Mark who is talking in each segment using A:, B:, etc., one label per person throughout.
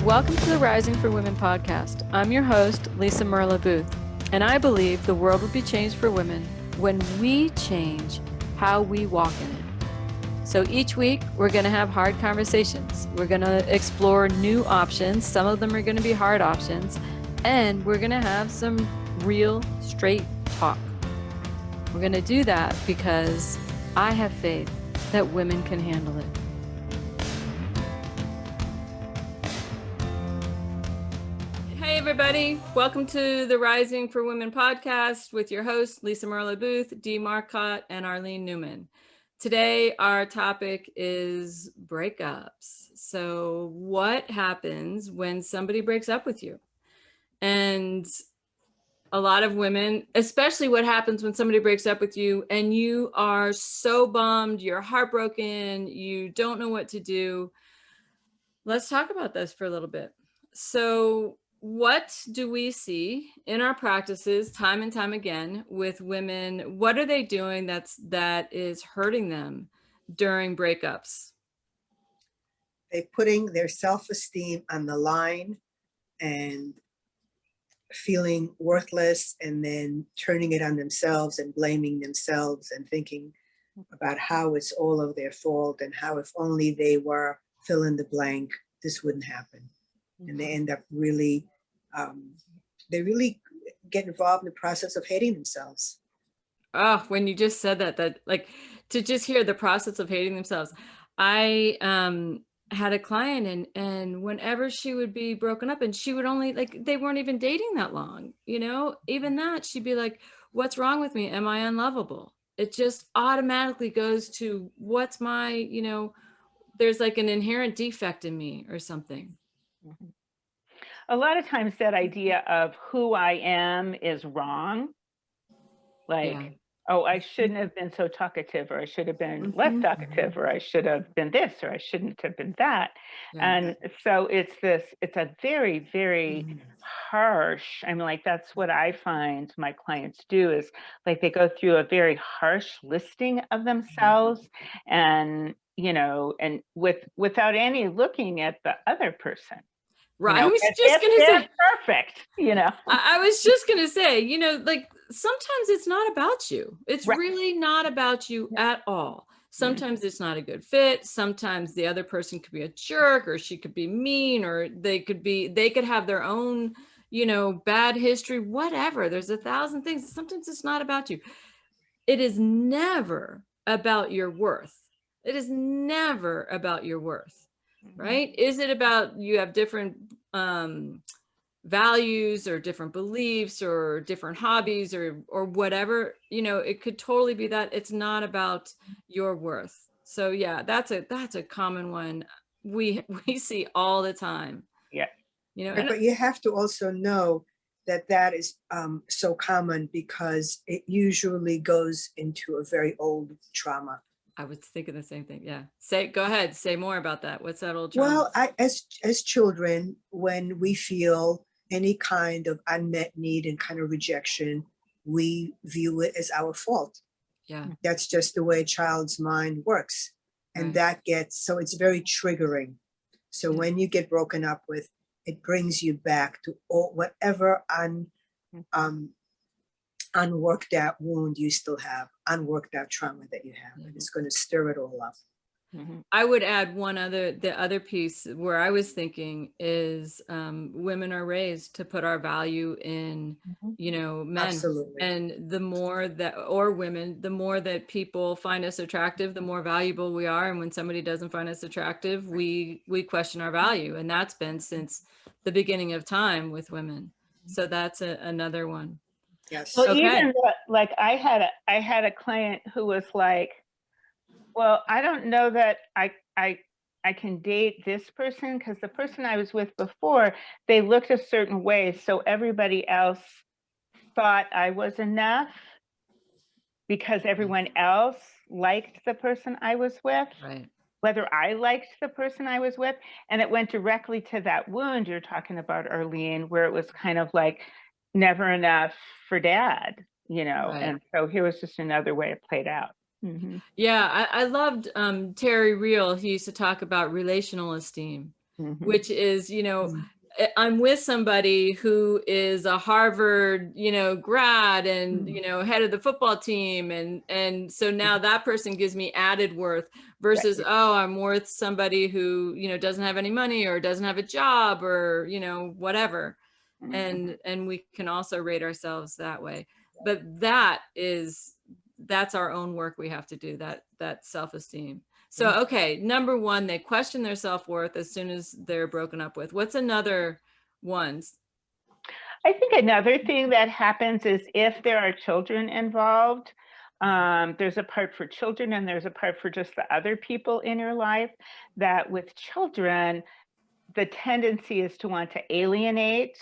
A: Welcome to the Rising for Women podcast. I'm your host, Lisa Merlo-Booth, and I believe the world will be changed for women when we change how we walk in it. So each week, we're going to have hard conversations. We're going to explore new options. Some of them are going to be hard options, and we're going to have some real, straight talk. We're going to do that because I have faith that women can handle it. Hey everybody, welcome to the Rising for Women podcast with your hosts, Lisa Merlo-Booth, Dee Marcotte, and Arlene Newman. Today, our topic is breakups. So what happens when somebody breaks up with you? And a lot of women, especially what happens when somebody breaks up with you and you are so bummed, you're heartbroken, you don't know what to do. Let's talk about this for a little bit. So what do we see in our practices time and time again with women? What are they doing that is hurting them during breakups?
B: They're putting their self-esteem on the line and feeling worthless, and then turning it on themselves and blaming themselves and thinking about how it's all of their fault and how if only they were fill in the blank, this wouldn't happen. And they end up really, they really get involved in the process of hating themselves.
A: Oh, when you just said that like to just hear the process of hating themselves. I had a client and whenever she would be broken up and she would only like, they weren't even dating that long, even that she'd be like, what's wrong with me? Am I unlovable? It just automatically goes to what's my, there's like an inherent defect in me or something.
C: A lot of times that idea of who I am is wrong. Like,
A: Yeah.
C: Oh, I shouldn't have been so talkative, or I should have been less talkative, or I should have been this, or I shouldn't have been that.
A: Yeah.
C: And so it's a very, very harsh, like that's what I find my clients do is like they go through a very harsh listing of themselves and, and without any looking at the other person.
A: Right. I was just going to say
C: perfect,
A: I was just going to say, like sometimes it's not about you. It's
C: Right.
A: really not about you at all. Sometimes it's not a good fit. Sometimes the other person could be a jerk, or she could be mean, or they could have their own, bad history, whatever. There's 1,000 things. Sometimes it's not about you. It is never about your worth. It is never about your worth. Right? Is it about you have different values or different beliefs or different hobbies or whatever, it could totally be that. It's not about your worth. So yeah, that's a common one we see all the time.
C: Yeah.
B: But you have to also know that is so common because it usually goes into a very old trauma.
A: I was thinking the same thing. Yeah. Go ahead. Say more about that. What's that old trauma?
B: Well, as children, when we feel any kind of unmet need and kind of rejection, we view it as our fault.
A: Yeah.
B: That's just the way a child's mind works. And
A: Right.
B: so it's very triggering. So when you get broken up with, it brings you back to whatever unworked out wound you still have, unworked out trauma that you have, and it's going to stir it all up.
A: I would add the other piece where I was thinking is women are raised to put our value in, men.
B: Absolutely.
A: And the more that, or women, the more that people find us attractive, the more valuable we are. And when somebody doesn't find us attractive, we question our value. And that's been since the beginning of time with women. So that's another one.
B: Yes.
C: Well,
A: Okay.
C: even like I had a client who was like, well, I don't know that I can date this person because the person I was with before, they looked a certain way. So everybody else thought I was enough because everyone else liked the person I was with.
A: Right.
C: Whether I liked the person I was with. And it went directly to that wound you're talking about, Arlene, where it was kind of like never enough for dad,
A: Right.
C: And so here was just another way it played out.
A: Yeah, I loved Terry Real. He used to talk about relational esteem. which is,
B: Mm.
A: I'm with somebody who is a Harvard, grad and, head of the football team. And so now that person gives me added worth versus, oh, I'm worth somebody who, doesn't have any money or doesn't have a job or, whatever. And we can also rate ourselves that way. But that's our own work we have to do, that self-esteem. So, okay, number one, they question their self-worth as soon as they're broken up with. What's another one?
C: I think another thing that happens is if there are children involved, there's a part for children and there's a part for just the other people in your life, that with children, the tendency is to want to alienate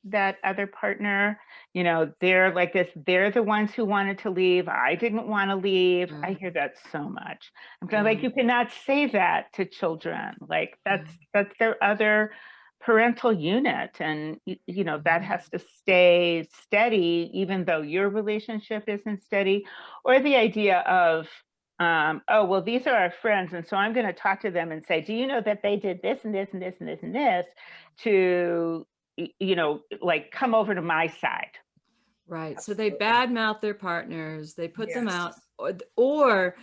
C: that other partner. They're like this, they're the ones who wanted to leave. I didn't want to leave. I hear that so much. I'm kind of like, you cannot say that to children. Like that's their other parental unit. And that has to stay steady, even though your relationship isn't steady. Or the idea of, oh, well, these are our friends. And so I'm going to talk to them and say, do you know that they did this and this and this and this and this to, like come over to my side.
A: Right. So they badmouth their partners, they put them out,
B: Yes.
A: or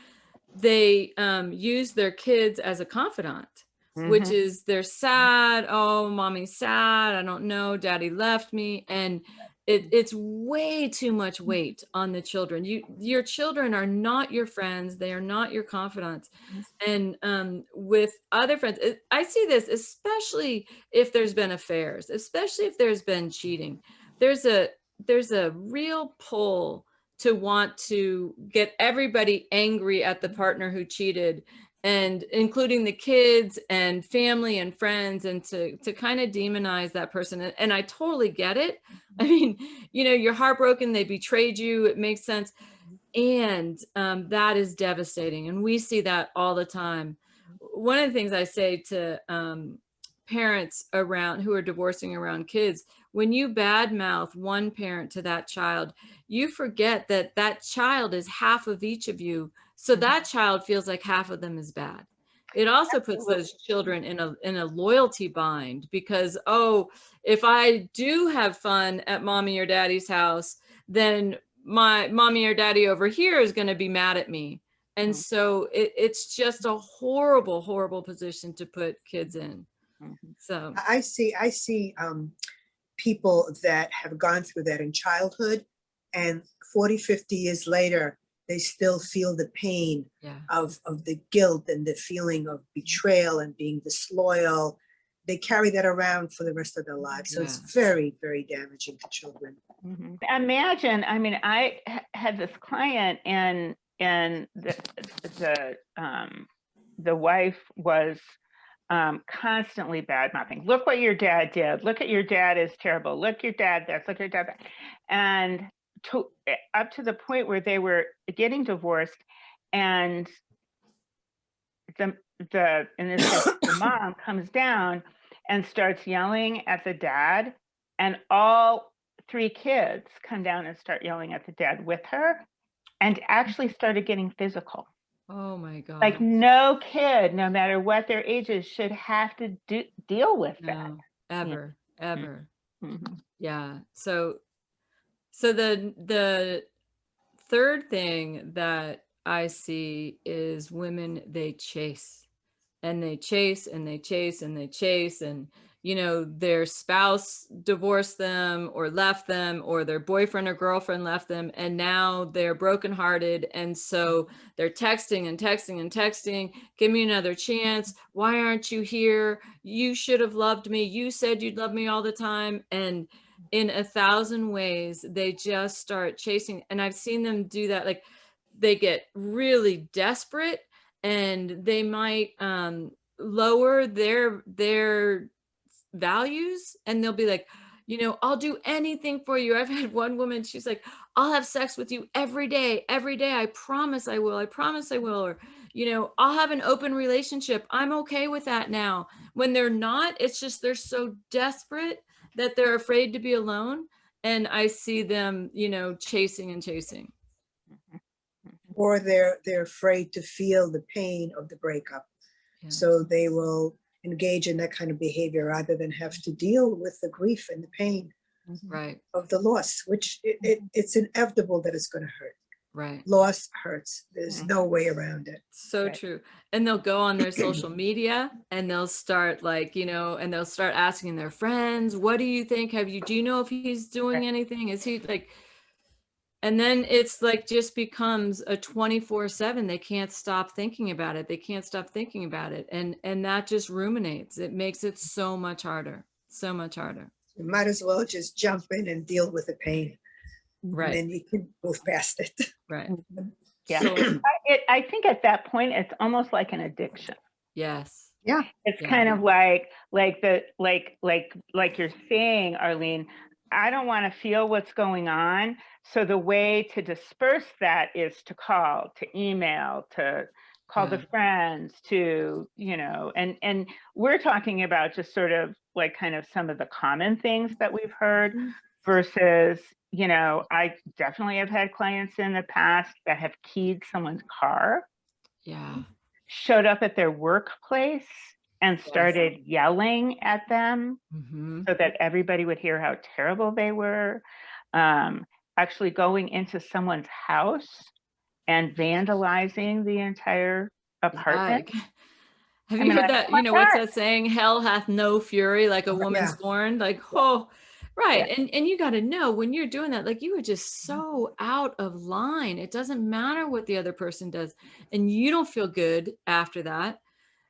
A: they use their kids as a confidant, which is they're sad. Oh, mommy's sad. I don't know. Daddy left me. And it's way too much weight on the children. Your children are not your friends. They are not your confidants. And with other friends, I see this, especially if there's been affairs, especially if there's been cheating. There's a real pull to want to get everybody angry at the partner who cheated, and including the kids and family and friends, and to kind of demonize that person. And I totally get it. I mean, you're heartbroken, they betrayed you, it makes sense. And that is devastating. And we see that all the time. One of the things I say to parents around who are divorcing around kids, when you badmouth one parent to that child, you forget that that child is half of each of you. So that child feels like half of them is bad. It also puts those children in a loyalty bind, because, oh, if I do have fun at mommy or daddy's house, then my mommy or daddy over here is going to be mad at me. And so it's just a horrible, horrible position to put kids in. So
B: I see people that have gone through that in childhood, and 40, 50 years later, they still feel the pain of the guilt and the feeling of betrayal and being disloyal. They carry that around for the rest of their lives. So it's very, very damaging to children.
C: Imagine, I mean, I had this client, and the wife was constantly bad-mouthing. Look what your dad did. Look at your dad is terrible. Look, your dad this. Look, your dad that. And up to the point where they were getting divorced, and in this case, the mom comes down and starts yelling at the dad, and all 3 kids come down and start yelling at the dad with her, and actually started getting physical.
A: Oh my God.
C: Like no kid, no matter what their age is, should have to deal with that.
A: Ever. Yeah. So the third thing that I see is women, they chase and they chase and they chase and they chase, and their spouse divorced them or left them, or their boyfriend or girlfriend left them, and now they're brokenhearted, and so they're texting and texting and texting, give me another chance, why aren't you here, you should have loved me, you said you'd love me all the time. And in 1,000 ways they just start chasing, and I've seen them do that. Like they get really desperate, and they might lower their values, and they'll be like, I'll do anything for you. I've had one woman, she's like, I'll have sex with you every day, I promise I will, or I'll have an open relationship, I'm okay with that now. When they're not, it's just they're so desperate that they're afraid to be alone, and I see them chasing and chasing.
B: Or they're afraid to feel the pain of the breakup. So they will engage in that kind of behavior rather than have to deal with the grief and the pain
A: Right.
B: of the loss, which it's inevitable that it's going to hurt.
A: Right.
B: Loss hurts. There's no way around it.
A: So
C: Right.
A: true. And they'll go on their social media and they'll start like, and they'll start asking their friends, what do you think? Do you know if he's doing
C: Right.
A: anything? Is he like, and then it's like just becomes a 24/7. They can't stop thinking about it. They can't stop thinking about it. And that just ruminates. It makes it so much harder. So much harder.
B: You might as well just jump in and deal with the pain.
A: Right.
B: And then you can move past it.
A: Right.
C: Yeah.
A: So,
C: I think at that point, it's almost like an addiction.
A: yes.
B: Yeah.
C: It's
A: Yeah.
C: kind of like you're saying, Arlene, I don't want to feel what's going on. So the way to disperse that is to call, to email, to call the friends, to, and we're talking about just sort of like kind of some of the common things that we've heard versus, I definitely have had clients in the past that have keyed someone's car,
A: Yeah.
C: showed up at their workplace and started yelling at them so that everybody would hear how terrible they were. Actually going into someone's house and vandalizing the entire apartment.
A: Have you heard that? What's that saying? Hell hath no fury like a woman scorned. Like, oh, right.
C: Yeah.
A: And you got to know when you're doing that, like you are just so out of line. It doesn't matter what the other person does. And you don't feel good after that.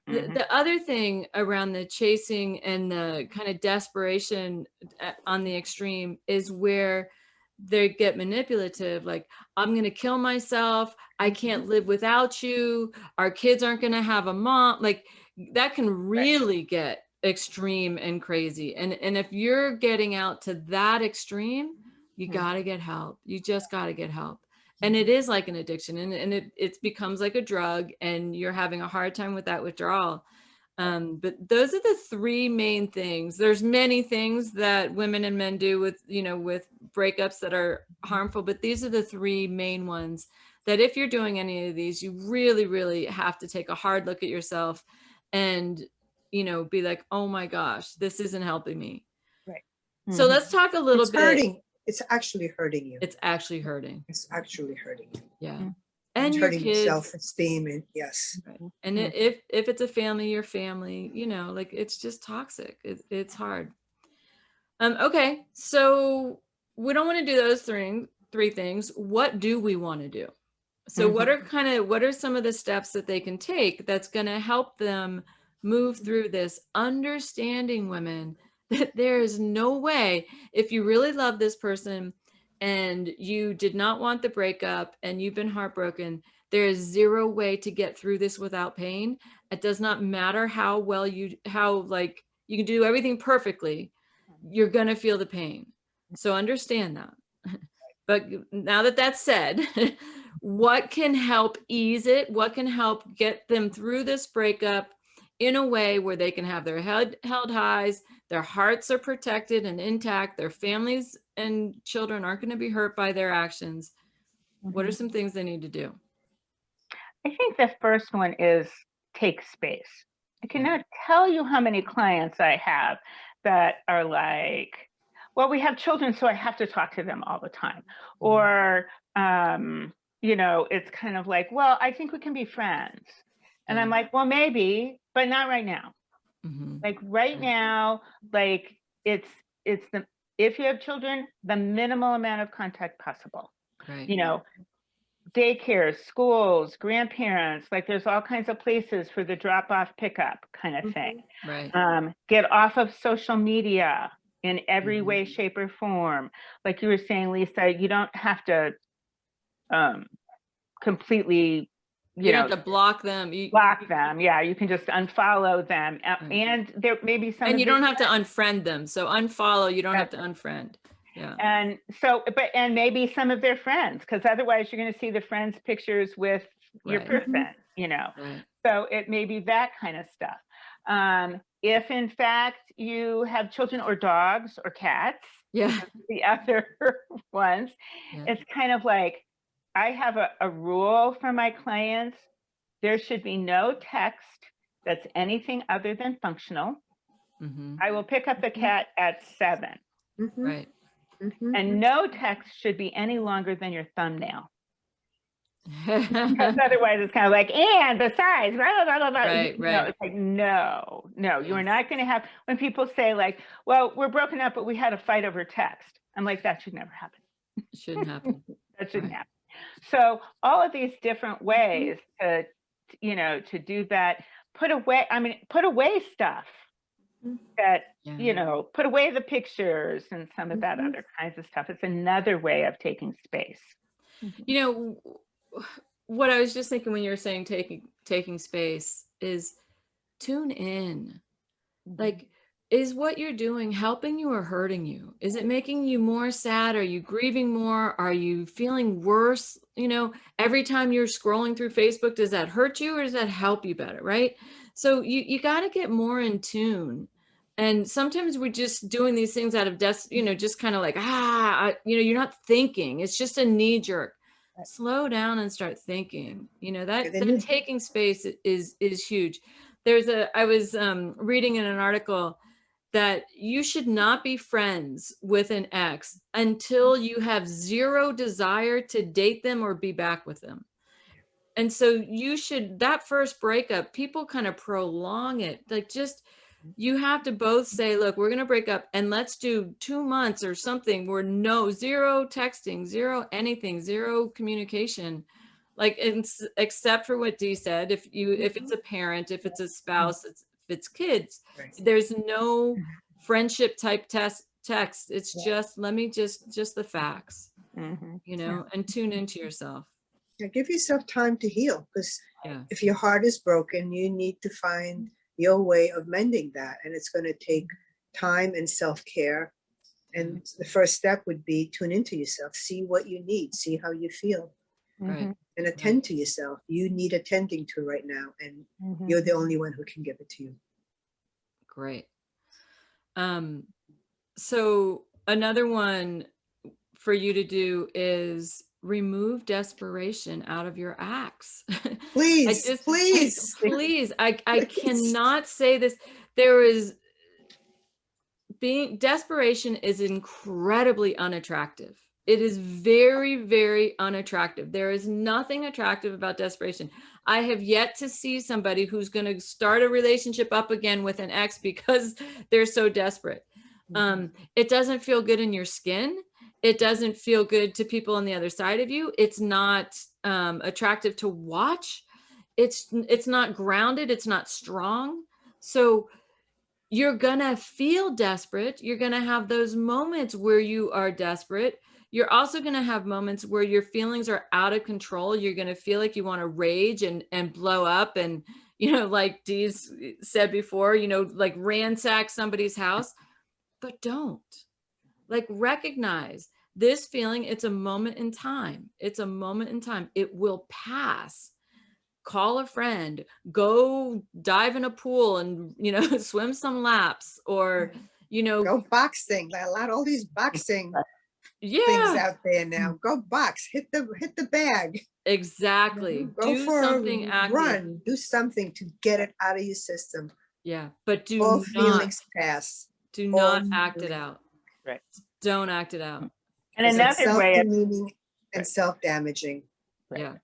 A: The other thing around the chasing and the kind of desperation on the extreme is where they get manipulative. Like, I'm going to kill myself. I can't live without you. Our kids aren't going to have a mom. Like that can really get extreme and crazy. And if you're getting out to that extreme, you got to get help. You just got to get help. And it is like an addiction and it becomes like a drug and you're having a hard time with that withdrawal. But those are the three main things. There's many things that women and men do with, with breakups that are harmful, but these are the three main ones that if you're doing any of these, you really, really have to take a hard look at yourself and, be like, oh my gosh, this isn't helping me.
C: Right.
A: So let's talk a little bit.
B: Hurting. It's actually hurting you.
A: It's actually hurting.
B: It's actually hurting you.
A: Yeah.
B: And
A: And your
B: hurting
A: kids.
B: your self-esteem and yes.
A: Right. And if it's a family, your family, like it's just toxic. It's hard. Okay. So we don't want to do those three things. What do we want to do? So what are some of the steps that they can take that's going to help them move through this, understanding women that there is no way, if you really love this person and you did not want the breakup and you've been heartbroken, there is zero way to get through this without pain. It does not matter how well you can do everything perfectly. You're going to feel the pain. So understand that. But now that that's said, what can help ease it? What can help get them through this breakup in a way where they can have their head held highs, their hearts are protected and intact, their families and children aren't going to be hurt by their actions? What are some things they need to do?
C: I think the first one is take space. I cannot tell you how many clients I have that are like, well, we have children, so I have to talk to them all the time. Or, it's kind of like, well, I think we can be friends. And I'm like, well, maybe, but not right now. Like right now, like it's if you have children, the minimal amount of contact possible.
A: Right.
C: Daycares, schools, grandparents, like there's all kinds of places for the drop off pickup kind of thing.
A: Right.
C: Get off of social media in every way, shape, or form. Like you were saying, Lisa, you don't have to completely,
A: you don't have to block them.
C: Block them. Yeah, you can just unfollow them. And there may be some.
A: And you don't have to unfriend them. So unfollow, you don't have to unfriend. Yeah.
C: And so, and maybe some of their friends, because otherwise you're going to see the friends' pictures with your person,
A: Right.
C: So it may be that kind of stuff. If in fact you have children or dogs or cats, the other ones, it's kind of like, I have a rule for my clients. There should be no text that's anything other than functional.
A: Mhm.
C: I will pick up the cat at 7.
B: Mhm,
A: Right.
B: mhm.
C: And no text should be any longer than your thumbnail. Because otherwise it's kind of like, and besides, blah, blah, blah, blah.
A: Right,
C: You know,
A: right.
C: it's like, no, you're
A: Yes.
C: not going to have, when people say like, well, we're broken up, but we had a fight over text. I'm like, that should never happen.
A: Shouldn't happen.
C: That shouldn't
A: Right.
C: happen. So all of these different ways to, you know, to do that, put away stuff that,
A: Yeah.
C: you know, put away the pictures and some of that
B: Mhm.
C: other kinds of stuff. It's another way of taking space.
A: You know, what I was just thinking when you were saying taking space is tune in. Like, is what you're doing helping you or hurting you? Is it making you more sad? Are you grieving more? Are you feeling worse? You know, every time you're scrolling through Facebook, does that hurt you or does that help you better? Right. So you got to get more in tune. And sometimes we're just doing these things out of you know, just kind of like, you know, you're not thinking. It's just a knee jerk. Slow down and start thinking. You know,
B: And then
A: that taking space is huge. I was reading in an article that you should not be friends with an ex until you have zero desire to date them or be back with them. And so that first breakup, people kind of prolong it. Like, just, you have to both say, look, we're going to break up and let's do 2 months or something where zero texting, zero anything, zero communication. Like, except for what Dee said, if it's a parent, if it's a spouse, if it's kids,
B: Right.
A: there's no friendship type text. It's just, let me just the facts, you know, and tune into yourself.
B: Yeah, give yourself time to heal, because
A: Yeah.
B: if your heart is broken, you need to find your way of mending that. And it's going to take time and self-care. And the first step would be tune into yourself, see what you need, see how you feel,
A: Right.
B: and attend to yourself. You need attending to right now, and you're the only one who can give it to you.
A: Great. So another one for you to do is remove desperation out of your acts.
B: Please, please.
A: Please. I cannot say this. Desperation is incredibly unattractive. It is very, very unattractive. There is nothing attractive about desperation. I have yet to see somebody who's going to start a relationship up again with an ex because they're so desperate. It doesn't feel good in your skin. It doesn't feel good to people on the other side of you. It's not attractive to watch. It's not grounded. It's not strong. So you're gonna feel desperate. You're gonna have those moments where you are desperate. You're also gonna have moments where your feelings are out of control. You're gonna feel like you want to rage and blow up, and, you know, like Dee's said before, you know, like ransack somebody's house. But don't. Like, recognize this feeling. It's a moment in time. It's a moment in time. It will pass. Call a friend, go dive in a pool and, you know, swim some laps, or, you know,
B: Go boxing. A lot, all these boxing things
A: yeah,
B: out there now. Go box, hit the bag.
A: exactly.
B: Go
A: Do
B: for
A: something
B: a
A: active.
B: run. Do something to get it out of your system.
A: Yeah, but
B: All feelings pass.
A: do
B: All
A: not act it
B: feelings.
A: out.
C: Right.
A: Don't act it out.
C: And
B: Because it's
C: another way,
B: self-demeaning and
C: Right.
B: self-damaging.
A: Yeah.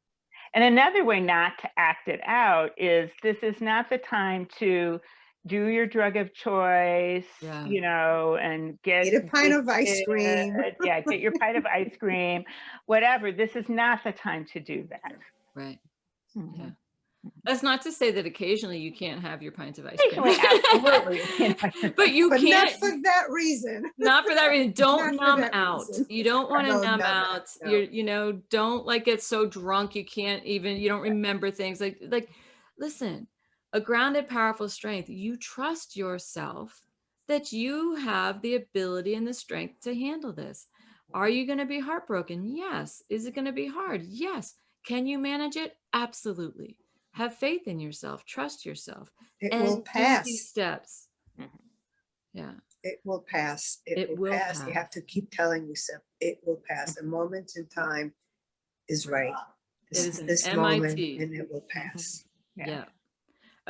C: and another way not to act it out is, this is not the time to do your drug of choice,
A: Yeah.
C: you know, and get
B: Eat a pint of ice
C: wasted.
B: cream.
C: Yeah, get your pint of ice cream, whatever. This is not the time to do that.
A: Right.
C: Mhm.
A: Yeah. That's not to say that occasionally you can't have your pints of ice cream.
C: Occasionally, absolutely.
A: But you
B: But
A: can't.
B: not for that reason.
A: Not for that reason. Don't
B: Not for
A: numb
B: that
A: out.
B: reason.
A: You don't want to
B: No,
A: numb
B: numb
A: out.
B: out, no.
A: You're, you know, don't like get so drunk you can't even, you don't remember things. Like listen, a grounded, powerful strength. You trust yourself that you have the ability and the strength to handle this. Are you going to be heartbroken? Yes. Is it going to be hard? Yes. Can you manage it? Absolutely. Have faith in yourself. Trust yourself.
B: It
A: and
B: will
A: do
B: pass.
A: these steps.
C: Mhm.
A: Yeah.
B: It will pass. It will pass. You have to keep telling yourself it will pass. A moment in time is right. This
A: It is
B: is
A: an
B: this
A: MIT.
B: moment, and it will pass.
A: Yeah.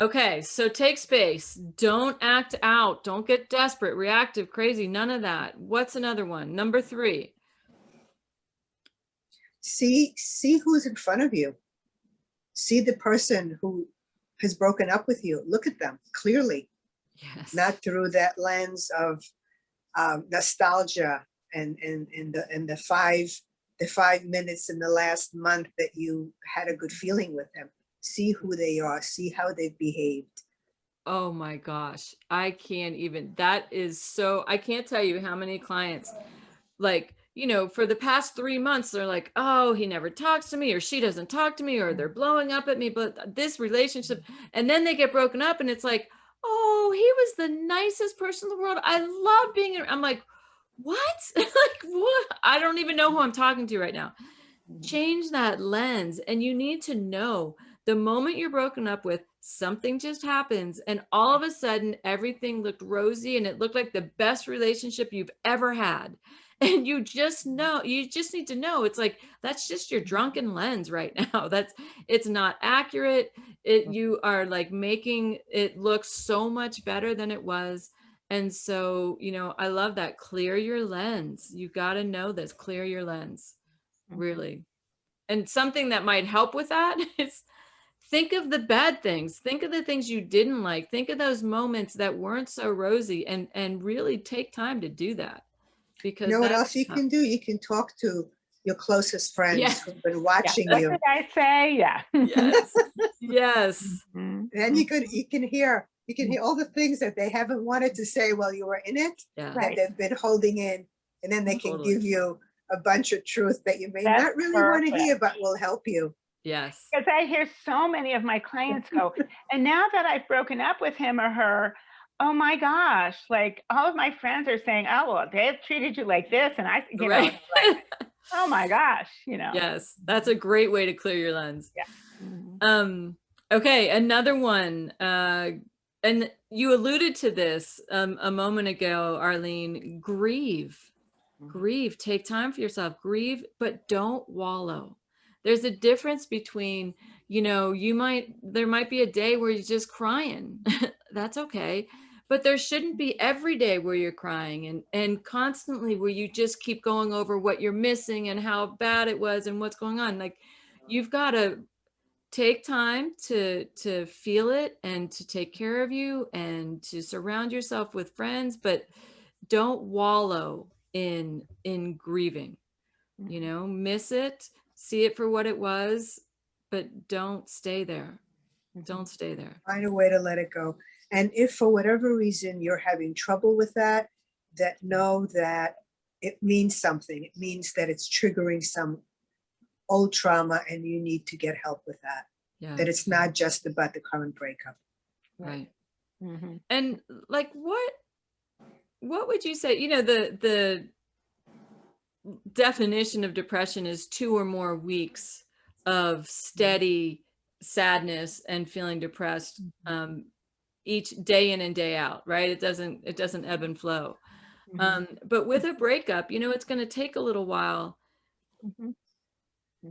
A: Okay, so take space. Don't act out. Don't get desperate, reactive, crazy, none of that. What's another one? Number 3.
B: See who's in front of you. See the person who has broken up with you. Look at them clearly,
A: Yes.
B: not through that lens of nostalgia and the 5 minutes in the last month that you had a good feeling with them. See who they are. See how they've behaved.
A: Oh my gosh. I can't even, that is so, I can't tell you how many clients, like, you know, for the past 3 months, they're like, oh, he never talks to me, or she doesn't talk to me, or they're blowing up at me, but this relationship, and then they get broken up and it's like, oh, he was the nicest person in the world. I love being, I'm like, what? Like, what? I don't even know who I'm talking to right now. Change that lens. And you need to know the moment you're broken up with, something just happens. And all of a sudden, everything looked rosy and it looked like the best relationship you've ever had. And you just know, you just need to know, it's like, that's just your drunken lens right now. It's not accurate. You are like making it look so much better than it was. And so, you know, I love that. Clear your lens. You got to know this, clear your lens, really. And something that might help with that is think of the bad things. Think of the things you didn't like. Think of those moments that weren't so rosy, and really take time to do that.
B: You
A: Because
B: know what
A: that's
B: else you can do? You can talk to your closest friends
A: Yeah.
B: who've been watching
C: What
B: you.
C: did I say? Yeah.
A: Yes. Yes.
C: Mhm.
B: And you can hear all the things that they haven't wanted to say while you were in it,
A: Yeah.
C: Right.
B: that they've been holding in, and then they can
A: Totally.
B: give you a bunch of truth that you may
C: That's
B: not really want to
C: perfect.
B: hear, but will help you.
A: Yes.
C: Because I hear so many of my clients go, and now that I've broken up with him or her, oh my gosh, like all of my friends are saying, oh, well, they've treated you like this. And I, you know,
A: Right.
C: it's like, oh my gosh, you know.
A: Yes. That's a great way to clear your lens.
C: Yeah. Mhm.
A: Okay, another one. And you alluded to this a moment ago, Arlene. Grieve, take time for yourself, grieve, but don't wallow. There's a difference between, you know, there might be a day where you're just crying. That's okay. But there shouldn't be every day where you're crying and constantly where you just keep going over what you're missing and how bad it was and what's going on. Like, you've got to take time to feel it and to take care of you and to surround yourself with friends, but don't wallow in grieving. You know, miss it, see it for what it was, but don't stay there. Don't stay there.
B: Find a way to let it go. And if for whatever reason you're having trouble with that, know that it means something. It means that it's triggering some old trauma and you need to get help with that.
A: Yeah.
B: That it's not just about the current breakup.
A: Right.
C: Mm-hmm.
A: And like, what would you say, you know, the definition of depression is 2 or more weeks of steady sadness and feeling depressed, each day in and day out, right? It doesn't ebb and flow. But with a breakup, you know, it's going to take a little while,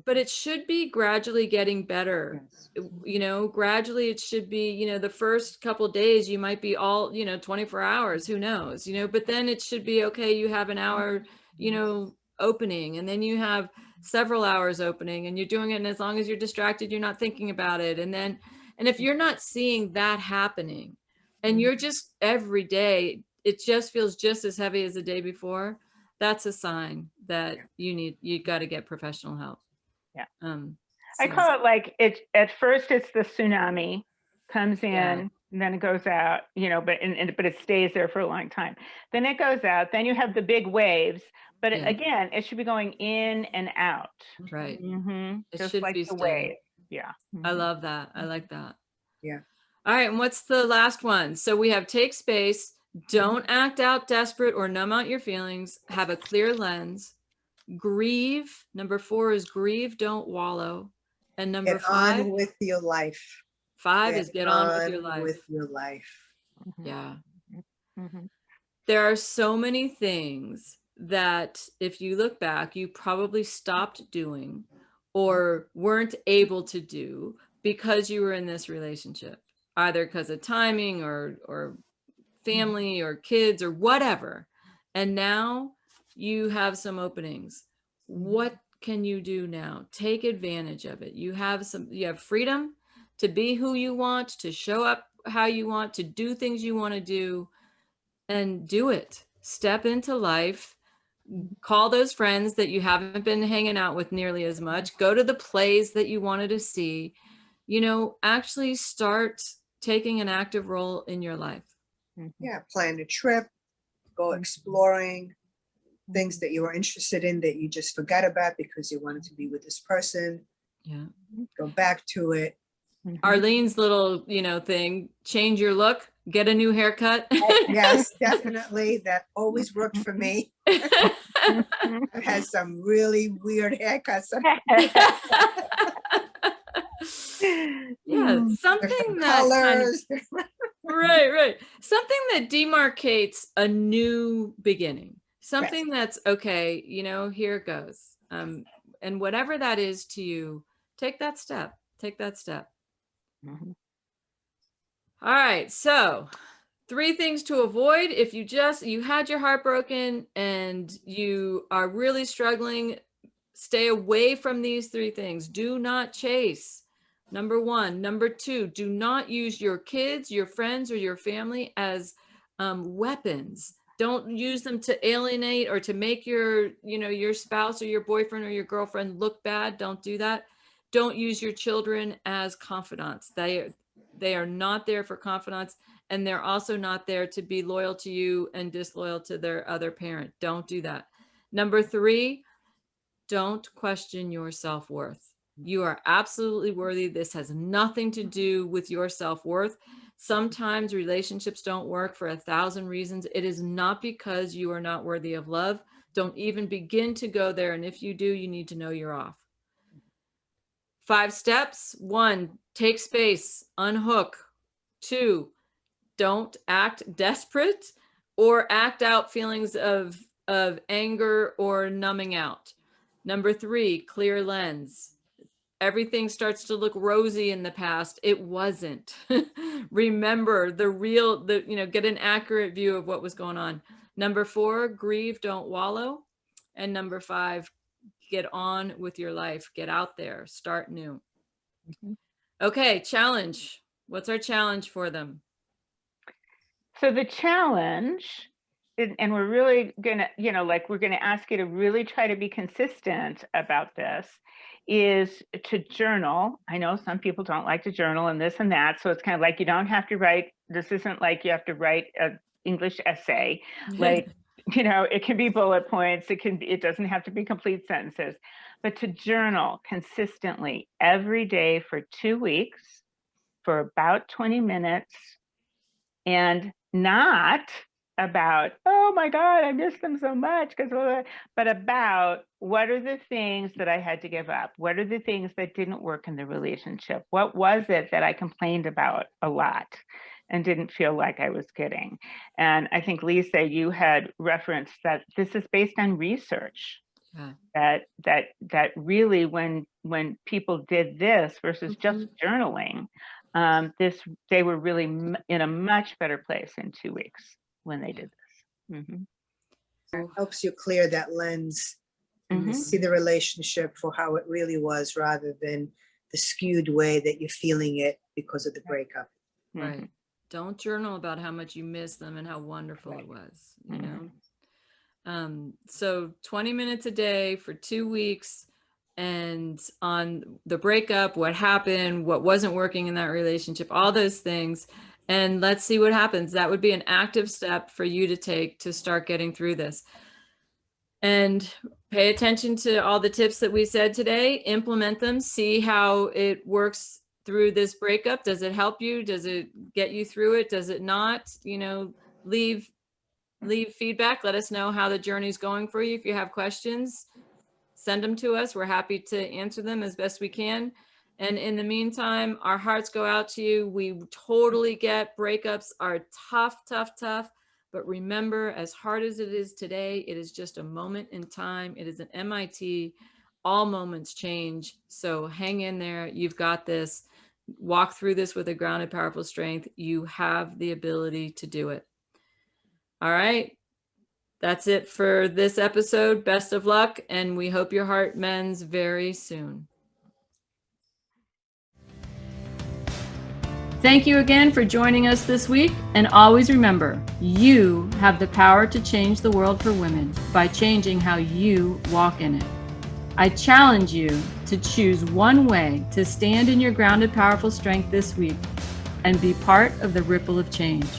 A: but it should be gradually getting better. You know, gradually it should be, you know, the first couple of days you might be all, you know, 24 hours, who knows, you know, but then it should be, okay, you have an hour, you know, opening, and then you have several hours opening, and you're doing it. And as long as you're distracted, you're not thinking about it. And if you're not seeing that happening, and you're just every day, it just feels just as heavy as the day before, that's a sign that you got to get professional help.
C: Yeah.
A: So.
C: I call it like at first it's the tsunami comes in,
A: Yeah.
C: and then it goes out, you know, but it stays there for a long time. Then it goes out, then you have the big waves, but
A: Yeah.
C: again, it should be going in and out.
A: Right. It
C: Just
A: should
C: like
A: be
C: the
A: steady.
C: wave. Yeah.
A: I love that. I like that.
B: Yeah.
A: All right. And what's the last one? So we have take space, don't act out desperate or numb out your feelings, have a clear lens, grieve. Number 4 is grieve, don't wallow. And number
B: Get
A: 5,
B: on with your life.
A: 5 is get on with your
B: on
A: life.
B: with your life.
A: Yeah. There are so many things that if you look back, you probably stopped doing or weren't able to do because you were in this relationship. either because of timing or family or kids or whatever. And now you have some openings. What can you do now? Take advantage of it. You have freedom to be who you want, to show up how you want, to do things you want to do, and do it. Step into life. Call those friends that you haven't been hanging out with nearly as much. Go to the plays that you wanted to see. Actually start taking an active role in your life.
B: Yeah, plan a trip, go exploring things that you were interested in that you just forgot about because you wanted to be with this person.
A: Yeah.
B: Go back to it.
A: Arlene's little, thing, change your look, get a new haircut.
B: Yes, definitely. That always worked for me. I've had some really weird haircuts.
A: Yeah, something
B: Different
A: that
B: colors.
A: right. Something that demarcates a new beginning. Something that's okay, here it goes. And whatever that is to you, take that step. All right, so 3 things to avoid if you had your heart broken and you are really struggling. Stay away from these 3 things. Do not chase. Number 1. Number 2, do not use your kids, your friends, or your family as weapons. Don't use them to alienate or to make your spouse or your boyfriend or your girlfriend look bad. Don't do that. Don't use your children as confidants. They are not there for confidants, and they're also not there to be loyal to you and disloyal to their other parent. Don't do that. Number 3, don't question your self-worth. You are absolutely worthy. This has nothing to do with your self-worth. Sometimes relationships don't work for 1,000 reasons. It is not because you are not worthy of love. Don't even begin to go there. And if you do, you need to know you're off. 5 steps. 1, take space, unhook. 2, don't act desperate or act out feelings of anger or numbing out. Number 3, clear lens. Everything starts to look rosy in the past. It wasn't. Remember get an accurate view of what was going on. Number 4, grieve, don't wallow. And number 5, get on with your life. Get out there, start new. Okay, challenge. What's our challenge for them?
C: So the challenge, and we're really gonna, we're gonna ask you to really try to be consistent about this, is to journal. I know some people don't like to journal and this and that, so it's kind of like you don't have to write. This isn't like you have to write an English essay. Like, it can be bullet points. It doesn't have to be complete sentences, but to journal consistently every day for 2 weeks for about 20 minutes. And not about, oh my God, I miss them so much, but about what are the things that I had to give up? What are the things that didn't work in the relationship? What was it that I complained about a lot and didn't feel like I was getting? And I think, Lisa, you had referenced that this is based on research. Yeah. That really when people did this versus just journaling, they were really in a much better place in 2 weeks when they did this.
B: It helps you clear that lens and see the relationship for how it really was rather than the skewed way that you're feeling it because of the breakup.
A: Right. Don't journal about how much you miss them and how wonderful it was, So 20 minutes a day for 2 weeks, and on the breakup, what happened, what wasn't working in that relationship, all those things. And let's see what happens. That would be an active step for you to take to start getting through this. And pay attention to all the tips that we said today, implement them, see how it works through this breakup. Does it help you? Does it get you through it? Does it not? Leave feedback. Let us know how the journey's going for you. If you have questions, send them to us. We're happy to answer them as best we can. And in the meantime, our hearts go out to you. We totally get breakups are tough. But remember, as hard as it is today, it is just a moment in time. It is an MIT. All moments change. So hang in there. You've got this. walk through this with a grounded, powerful strength. You have the ability to do it. All right. That's it for this episode. Best of luck, and we hope your heart mends very soon. Thank you again for joining us this week, and always remember, you have the power to change the world for women by changing how you walk in it. I challenge you to choose one way to stand in your grounded, powerful strength this week and be part of the ripple of change.